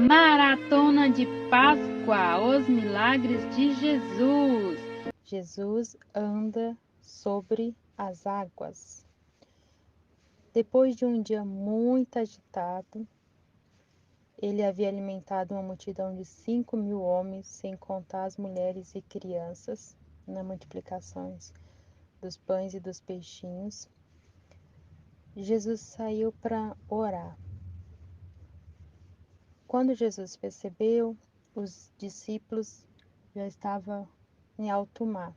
Maratona de Páscoa, os milagres de Jesus. Jesus anda sobre as águas. Depois de um dia muito agitado, ele havia alimentado uma multidão de 5.000 homens, sem contar as mulheres e crianças, nas multiplicações dos pães e dos peixinhos. Jesus saiu para orar. Quando Jesus percebeu, os discípulos já estavam em alto mar.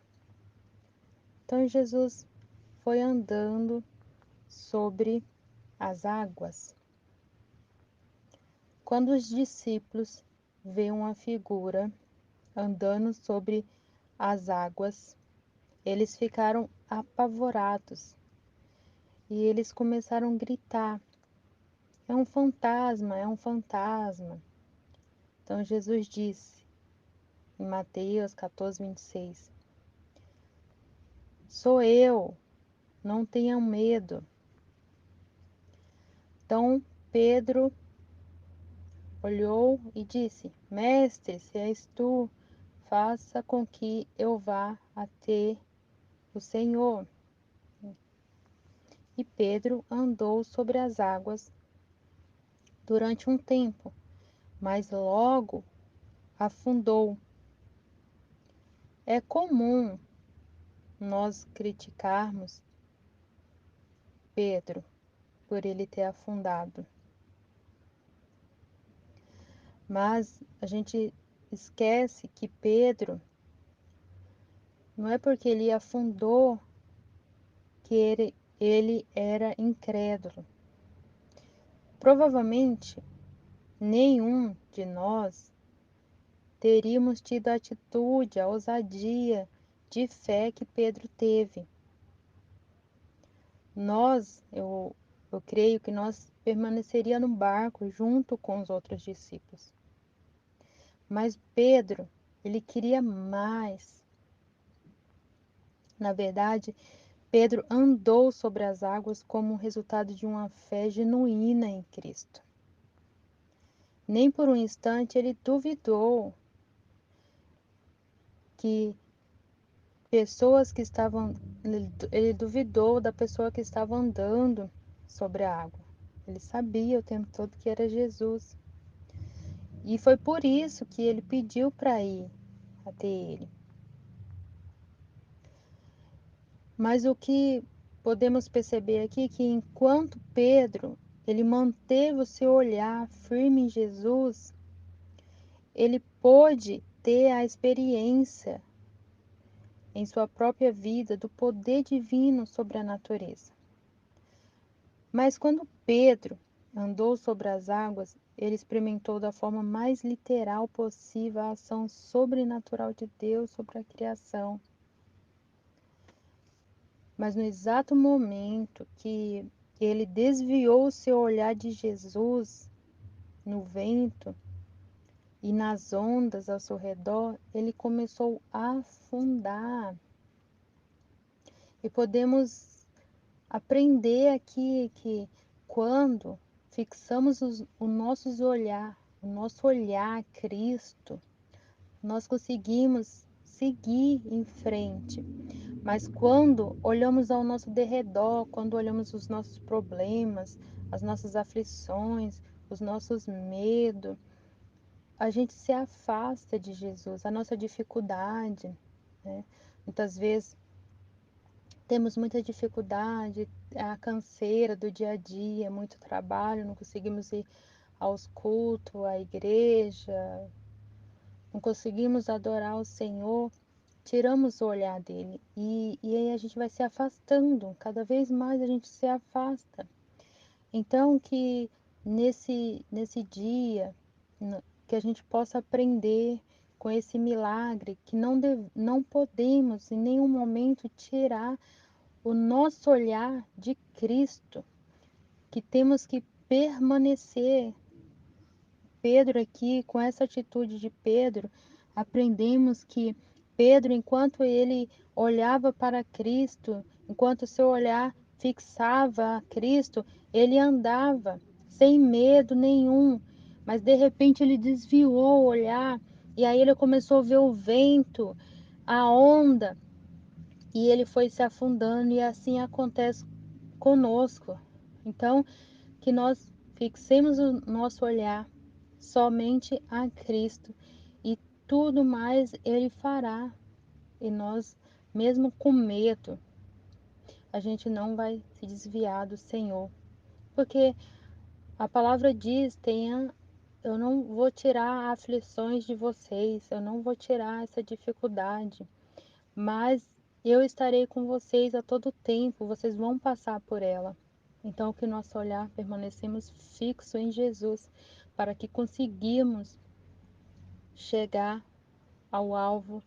Então Jesus foi andando sobre as águas. Quando os discípulos veem uma figura andando sobre as águas, eles ficaram apavorados e eles começaram a gritar: é um fantasma, é um fantasma. Então Jesus disse em Mateus 14:26, sou eu, não tenham medo. Então Pedro olhou e disse: Mestre, se és tu, faça com que eu vá até o Senhor. E Pedro andou sobre as águas durante um tempo, mas logo afundou. É comum nós criticarmos Pedro por ele ter afundado, mas a gente esquece que Pedro, não é porque ele afundou que ele era incrédulo. Provavelmente nenhum de nós teríamos tido a atitude, a ousadia de fé que Pedro teve. Eu creio que nós permaneceríamos no barco junto com os outros discípulos. Mas Pedro, ele queria mais. Na verdade, Pedro andou sobre as águas como resultado de uma fé genuína em Cristo. Nem por um instante ele duvidou que pessoas que estavam. Ele duvidou da pessoa que estava andando sobre a água. Ele sabia o tempo todo que era Jesus. E foi por isso que ele pediu para ir até ele. Mas o que podemos perceber aqui é que enquanto Pedro ele manteve o seu olhar firme em Jesus, ele pôde ter a experiência em sua própria vida do poder divino sobre a natureza. Mas quando Pedro andou sobre as águas, ele experimentou da forma mais literal possível a ação sobrenatural de Deus sobre a criação. Mas no exato momento que ele desviou o seu olhar de Jesus no vento e nas ondas ao seu redor, ele começou a afundar. E podemos aprender aqui que quando fixamos o nosso olhar a Cristo, nós conseguimos seguir em frente. Mas quando olhamos ao nosso derredor, quando olhamos os nossos problemas, as nossas aflições, os nossos medos, a gente se afasta de Jesus, a nossa dificuldade, né? Muitas vezes temos muita dificuldade, a canseira do dia a dia, muito trabalho, não conseguimos ir aos cultos, à igreja, não conseguimos adorar o Senhor, tiramos o olhar dele e aí a gente vai se afastando, cada vez mais a gente se afasta. Então que nesse dia que a gente possa aprender com esse milagre, que não podemos em nenhum momento tirar o nosso olhar de Cristo, que temos que permanecer. Pedro aqui, com essa atitude de Pedro, aprendemos que Pedro, enquanto ele olhava para Cristo, enquanto seu olhar fixava a Cristo, ele andava sem medo nenhum, mas de repente ele desviou o olhar e aí ele começou a ver o vento, a onda, e ele foi se afundando, e assim acontece conosco. Então, que nós fixemos o nosso olhar somente a Cristo e tudo mais Ele fará. E nós, mesmo com medo, a gente não vai se desviar do Senhor. Porque a palavra diz, eu não vou tirar aflições de vocês, eu não vou tirar essa dificuldade, mas eu estarei com vocês a todo tempo, vocês vão passar por ela. Então, que nosso olhar permanecemos fixo em Jesus, para que conseguimos chegar ao alvo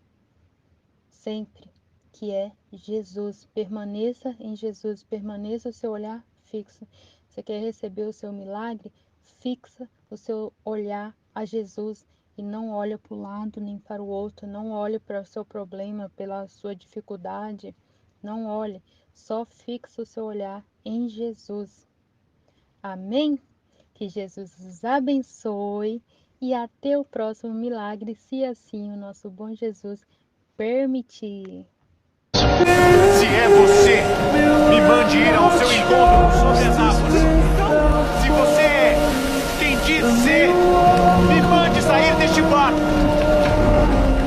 sempre, que é Jesus. Permaneça em Jesus, permaneça o seu olhar fixo. Você quer receber o seu milagre? Fixa o seu olhar a Jesus e não olha para o lado nem para o outro, não olhe para o seu problema, pela sua dificuldade, não olhe, só fixa o seu olhar em Jesus. Amém? Que Jesus os abençoe e até o próximo milagre, se assim o nosso bom Jesus permitir. Se é você, me mande ir ao seu encontro sobre as águas. Se você é quem diz ser, me mande sair deste barco.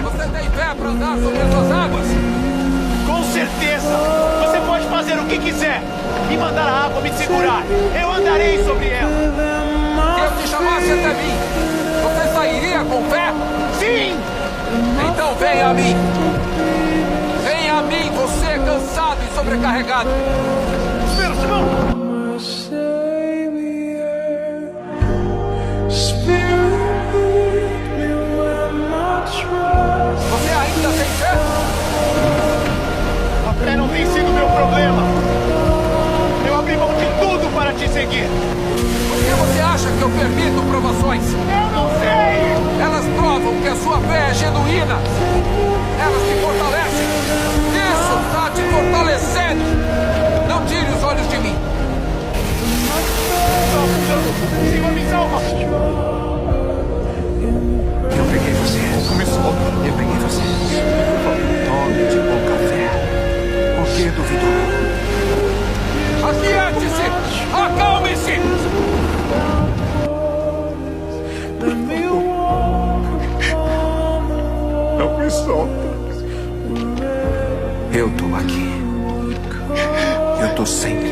Você tem fé para andar sobre essas águas? Com certeza. Você pode fazer o que quiser. Me mandar a água me segurar. Eu andarei sobre ela. Se eu te chamasse até mim, você sairia com fé? Sim! Então venha a mim. Venha a mim, você cansado e sobrecarregado. Espera, Simão! Você ainda tem fé? A fé não tem sido meu problema. Eu abri mão de tudo para te seguir. Por que você acha que eu permito provações? Eu não sei! Elas provam que a sua fé é genuína. Elas te fortalecem. Isso está te fortalecendo. Não tire os olhos de mim. Senhor, me salva! Eu peguei você. Começou. Eu peguei você. Tome de pouca fé. Por que duvidou? Aquiete-se! Acalme-se! Não me solta. Eu tô aqui. Eu tô sempre